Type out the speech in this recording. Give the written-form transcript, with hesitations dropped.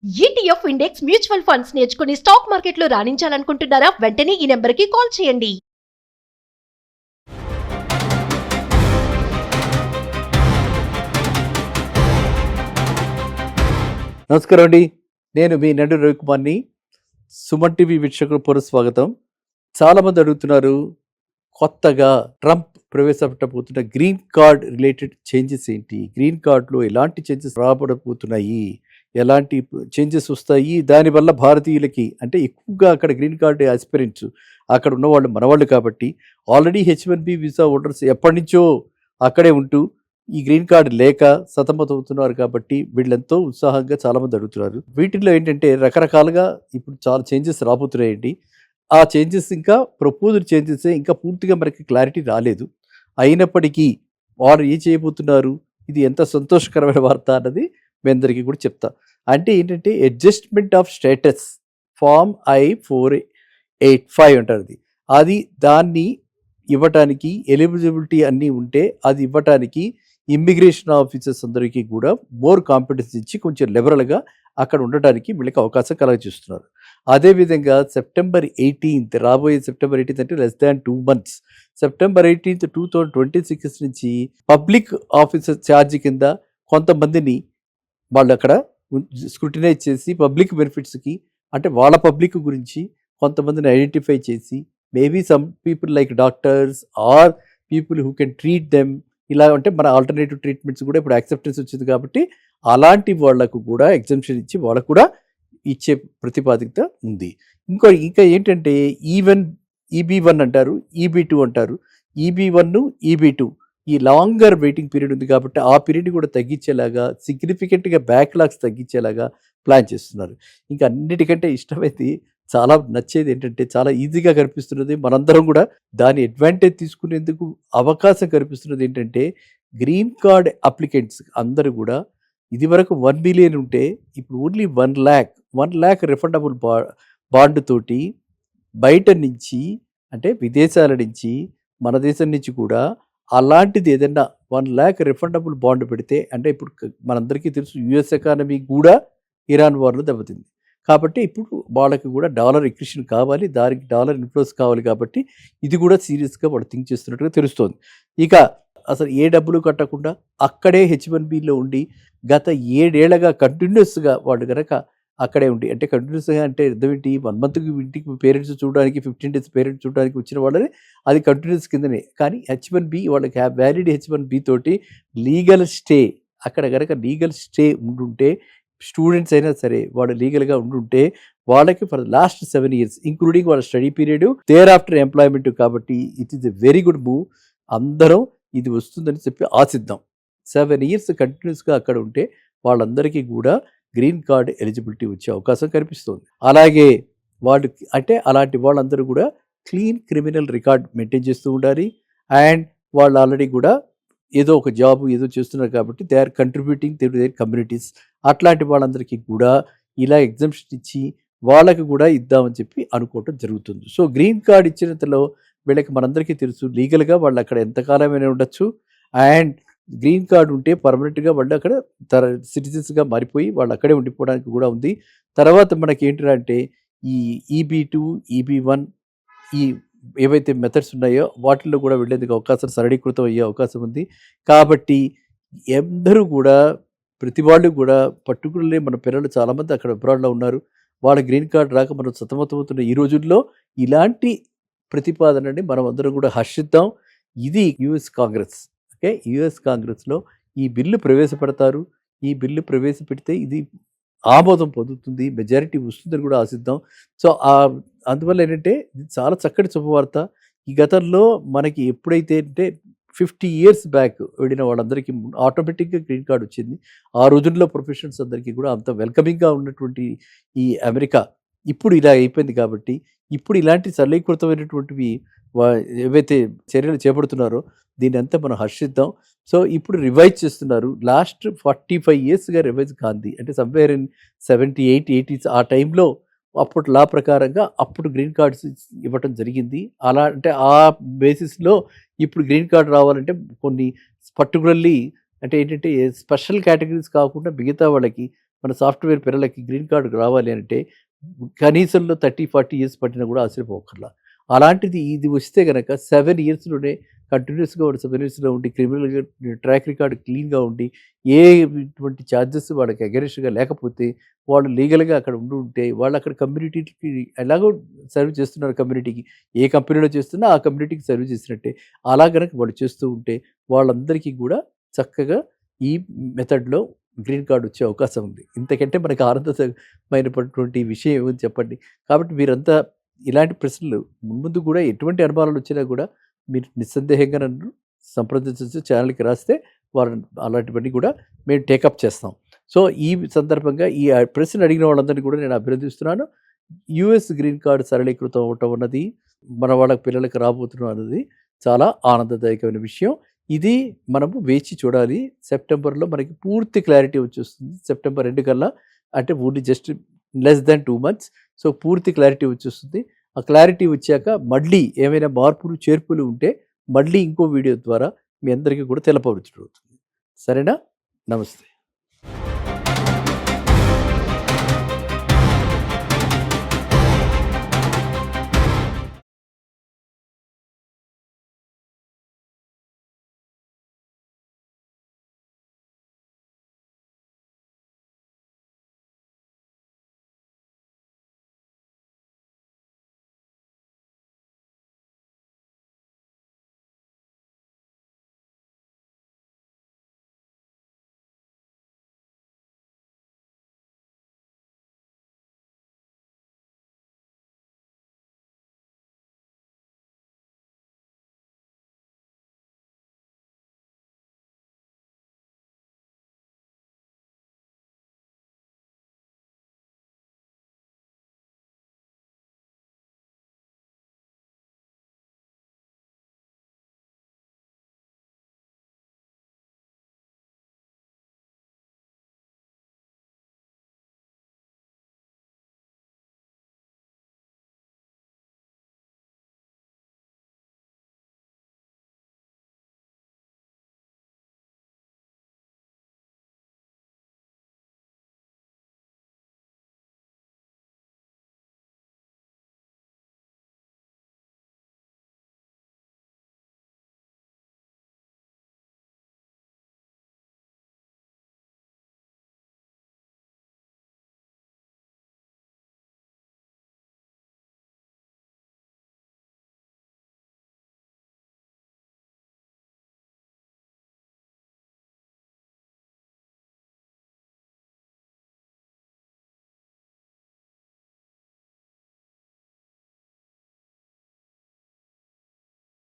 ETF index mutual funds నేర్చుకుని stock మార్కెట్లో రాణించాలనుకుంటున్నారా? వెంటనే ఈ నెంబర్కి కాల్ చేయండి. నమస్కారం అండి. నేను మీ నడు రవికుమార్ని. సుమన్ టీవీ వీక్షకులు పునఃస్వాగతం. చాలామంది అడుగుతున్నారు, కొత్తగా ట్రంప్ ప్రవేశపెట్టబోతున్న గ్రీన్ కార్డ్ రిలేటెడ్ చేంజెస్ ఏంటి, గ్రీన్ కార్డులో ఎలాంటి చేంజెస్ రాబడబోతున్నాయి, ఎలాంటి చేంజెస్ వస్తాయి, దానివల్ల భారతీయులకి అంటే ఎక్కువగా అక్కడ గ్రీన్ కార్డ్ ఆస్పిరెంట్స్ అక్కడ ఉన్నవాళ్ళు మనవాళ్ళు కాబట్టి ఆల్రెడీ H1B వీసా హోల్డర్స్ ఎప్పటి నుంచో అక్కడే ఉంటూ ఈ గ్రీన్ కార్డు లేక సతమతమవుతున్నారు కాబట్టి వీళ్ళెంతో ఉత్సాహంగా చాలామంది అడుగుతున్నారు. వీటిల్లో ఏంటంటే రకరకాలుగా ఇప్పుడు చాలా చేంజెస్ రాబోతున్నాయండి. ఆ చేంజెస్ ఇంకా ప్రపోజ్డ్ చేంజెస్, ఇంకా పూర్తిగా మనకి క్లారిటీ రాలేదు. అయినప్పటికీ వారు ఏం చేయబోతున్నారు, ఇది ఎంత సంతోషకరమైన వార్త అన్నది మీ అందరికీ కూడా చెప్తా. అంటే ఏంటంటే adjustment of status form I-485 అంటారు. అది దాన్ని ఇవ్వటానికి ఎలిజిబిలిటీ అన్నీ ఉంటే అది ఇవ్వటానికి ఇమ్మిగ్రేషన్ ఆఫీసర్స్ అందరికీ కూడా మోర్ కాంపిటెన్స్ ఇచ్చి కొంచెం లిబరల్గా అక్కడ ఉండటానికి వీళ్ళకి అవకాశం కలగజేస్తున్నారు. అదేవిధంగా సెప్టెంబర్ 18 రాబోయే సెప్టెంబర్ 18 అంటే లెస్ దాన్ 2 months, సెప్టెంబర్ 18, 2026 నుంచి పబ్లిక్ ఆఫీసర్ ఛార్జ్ కింద కొంతమందిని వాళ్ళు అక్కడ స్క్రూటినైజ్ చేసి పబ్లిక్ బెనిఫిట్స్కి అంటే వాళ్ళ పబ్లిక్ గురించి కొంతమందిని ఐడెంటిఫై చేసి maybe some people like doctors or people who can treat them, ఇలా అంటే మన ఆల్టర్నేటివ్ ట్రీట్మెంట్స్ కూడా ఇప్పుడు యాక్సెప్టెన్స్ వచ్చింది కాబట్టి అలాంటి వాళ్లకు కూడా ఎగ్జంప్షన్ ఇచ్చి వాళ్ళకు కూడా ఇచ్చే ప్రతిపాదికత ఉంది. ఇంకా ఏంటంటే ఈవెన్ EB1 అంటారు, EB2 అంటారు. EB1, EB2 ఈ లాంగర్ వెయిటింగ్ పీరియడ్ ఉంది కాబట్టి ఆ పీరియడ్ కూడా తగ్గించేలాగా సిగ్నిఫికెంట్గా బ్యాక్లాగ్స్ తగ్గించేలాగా ప్లాన్ చేస్తున్నారు. ఇంకా అన్నిటికంటే ఇష్టమైంది, చాలా నచ్చేది ఏంటంటే చాలా ఈజీగా కనిపిస్తున్నది, మనందరం కూడా దాని అడ్వాంటేజ్ తీసుకునేందుకు అవకాశం కనిపిస్తున్నది ఏంటంటే గ్రీన్ కార్డ్ అప్లికెంట్స్ అందరూ కూడా ఇది వరకు 1 million ఉంటే ఇప్పుడు ఓన్లీ 1 lakh రిఫండబుల్ బాండ్ తోటి బయట నుంచి అంటే విదేశాల నుంచి మన దేశం నుంచి కూడా అలాంటిది ఏదైనా 1 lakh రిఫండబుల్ బాండ్ పెడితే అంటే ఇప్పుడు మనందరికీ తెలుసు US ఎకానమీ కూడా ఇరాన్ వార్లో దెబ్బతింది కాబట్టి ఇప్పుడు వాళ్ళకి కూడా డాలర్ ఎక్విషన్ కావాలి, దానికి డాలర్ ఇన్ఫ్లోస్ కావాలి కాబట్టి ఇది కూడా సీరియస్గా వాళ్ళు థింక్ చేస్తున్నట్టుగా తెలుస్తోంది. ఇక అసలు ఏ డబ్బులు కట్టకుండా అక్కడే H1Bలో ఉండి గత 7 ఏళ్లుగా కంటిన్యూస్గా వాళ్ళు కనుక అక్కడే ఉండి అంటే కంటిన్యూస్గా అంటే అర్థం ఏంటి, 1 monthకి ఇంటికి పేరెంట్స్ చూడడానికి 15 days పేరెంట్స్ చూడడానికి వచ్చిన వాళ్ళని అది కంటిన్యూస్ కిందనే. కానీ H1B వాళ్ళకి వ్యాలిడ్ H1B తోటి లీగల్ స్టే అక్కడ కనుక లీగల్ స్టే ఉండుంటే స్టూడెంట్స్ అయినా సరే వాళ్ళు లీగల్గా ఉండుంటే వాళ్ళకి ఫర్ లాస్ట్ 7 years ఇంక్లూడింగ్ వాళ్ళ study period there after employment కాబట్టి it is a very good move. అందరం ఇది వస్తుందని చెప్పి ఆశిద్దాం. 7 years కంటిన్యూస్గా అక్కడ ఉంటే వాళ్ళందరికీ కూడా గ్రీన్ కార్డ్ ఎలిజిబిలిటీ వచ్చే అవకాశం కనిపిస్తుంది. అలాగే వాళ్ళు అంటే అలాంటి వాళ్ళందరూ కూడా క్లీన్ క్రిమినల్ రికార్డ్ మెయింటైన్ చేస్తూ ఉండాలి. అండ్ వాళ్ళు ఆల్రెడీ కూడా ఏదో ఒక జాబ్ ఏదో చేస్తున్నారు కాబట్టి they are contributing to their communities. అట్లాంటి వాళ్ళందరికీ కూడా ఇలా ఎగ్జంప్షన్ ఇచ్చి వాళ్ళకి కూడా ఇద్దామని చెప్పి అనుకోవటం జరుగుతుంది. సో గ్రీన్ కార్డ్ ఇచ్చినంతలో వీళ్ళకి మనందరికీ తెలుసు లీగల్గా వాళ్ళు అక్కడ ఎంతకాలమైనా ఉండొచ్చు. అండ్ గ్రీన్ కార్డు ఉంటే పర్మనెంట్గా వాళ్ళు అక్కడ సిటిజన్స్గా మారిపోయి వాళ్ళు అక్కడే ఉండిపోవడానికి కూడా ఉంది. తర్వాత మనకి ఏంటంటే ఈ EB2, EB1 ఈ ఏవైతే మెథడ్స్ ఉన్నాయో వాటిల్లో కూడా వెళ్ళేందుకు అవకాశం సరళీకృతం అయ్యే అవకాశం ఉంది. కాబట్టి అందరూ కూడా ప్రతి వాళ్ళు కూడా పర్టికులర్లీ మన పిల్లలు చాలామంది అక్కడ అబ్రాడ్లో ఉన్నారు, వాళ్ళ గ్రీన్ కార్డ్ రాక మనం సతమతమవుతున్న ఈ రోజుల్లో ఇలాంటి ప్రతిపాదనని మనం అందరం కూడా హర్షిద్దాం. ఇది US కాంగ్రెస్. ఓకే, US కాంగ్రెస్లో ఈ బిల్లు ప్రవేశపెడతారు. ఈ బిల్లు ప్రవేశపెడితే ఇది ఆమోదం పొందుతుంది, మెజారిటీ వస్తుందని కూడా ఆశిద్దాం. సో అందువల్ల ఏంటంటే ఇది చాలా చక్కటి శుభవార్త. ఈ గతంలో మనకి ఎప్పుడైతే అంటే 50 years బ్యాక్ వెళ్ళిన వాళ్ళందరికీ ఆటోమేటిక్గా గ్రీన్ కార్డ్ వచ్చింది. ఆ రోజుల్లో ప్రొఫెషనల్స్ అందరికీ కూడా అంత వెల్కమింగ్గా ఉన్నటువంటి ఈ అమెరికా ఇప్పుడు ఇలా అయిపోయింది కాబట్టి ఇప్పుడు ఇలాంటి సరళీకృతమైనటువంటివి ఏవైతే చర్యలు చేపడుతున్నారో దీని అంతా మనం హర్షిద్దాం. సో ఇప్పుడు రివైజ్ చేస్తున్నారు. లాస్ట్ 45 yearsగా రివైజ్ కాంది అంటే సమ్వేర్ ఇన్ 78, 80s ఆ టైంలో అప్పుడు లా ప్రకారంగా అప్పుడు గ్రీన్ కార్డ్స్ ఇవ్వటం జరిగింది. అలా అంటే ఆ బేసిస్లో ఇప్పుడు గ్రీన్ కార్డ్ రావాలంటే కొన్ని పర్టికులర్లీ అంటే ఏంటంటే స్పెషల్ కేటగిరీస్ కాకుండా మిగతా వాళ్ళకి మన సాఫ్ట్వేర్ పిల్లలకి గ్రీన్ కార్డు రావాలి అంటే కనీసంలో 30-40 ఇయర్స్ పట్టినా కూడా ఆశ్చర్యపోకర్లా. అలాంటిది ఇది వస్తే గనక 7 ఇయర్స్‌లోనే కంటిన్యూస్‌గా వాడు 7 ఇయర్స్‌లో ఉండి క్రిమినల్‌గా ట్రాక్ రికార్డ్ క్లీన్‌గా ఉండి ఏ ఇటువంటి చార్జెస్ వాళ్ళకి అగెనిస్ట్‌గా లేకపోతే వాళ్ళు లీగల్‌గా అక్కడ ఉంటే వాళ్ళు అక్కడ కమ్యూనిటీకి ఎలాగో సర్వ్ చేస్తున్నారు కమ్యూనిటీకి. ఏ కంపెనీలో చేస్తున్నా ఆ కమ్యూనిటీకి సర్వ్ చేసినట్టే. అలా గనక వాళ్ళు చేస్తూ ఉంటే వాళ్ళందరికీ కూడా చక్కగా ఈ మెథడ్‌లో గ్రీన్ కార్డ్ వచ్చే అవకాశం ఉంది. ఇంతకంటే మనకు ఆనందమైనటువంటి విషయం ఏముంది చెప్పండి. కాబట్టి మీరంతా ఇలాంటి ప్రశ్నలు మున్ముందు కూడా ఎటువంటి అనుమానాలు వచ్చినా కూడా మీరు నిస్సందేహంగా నన్ను సంప్రదించొచ్చు. ఛానల్‌కి రాస్తే అలాంటివన్నీ కూడా మేము టేకప్ చేస్తాం. సో, ఈ సందర్భంగా ఈ ప్రశ్న అడిగిన వాళ్ళందరినీ కూడా నేను అభినందిస్తున్నాను. యూఎస్ గ్రీన్ కార్డ్ సరళీకృతం అవ్వటం అన్నది మన వాళ్ళ పిల్లలకి రాబోతున్నాం అన్నది చాలా ఆనందదాయకమైన విషయం. ఇది మనము వేచి చూడాలి. సెప్టెంబర్‌లో మనకి పూర్తి క్లారిటీ వచ్చేస్తుంది. సెప్టెంబర్ ఎండ్ కల్లా అంటే only just less than 2 months. So, పూర్తి క్లారిటీ వచ్చేస్తుంది. ఆ క్లారిటీ వచ్చాక మళ్ళీ ఏమైనా మార్పులు, చేర్పులు ఉంటే మళ్ళీ ఇంకో వీడియో ద్వారా మీ అందరికీ కూడా తెలపవచ్చును. సరేనా? నమస్తే.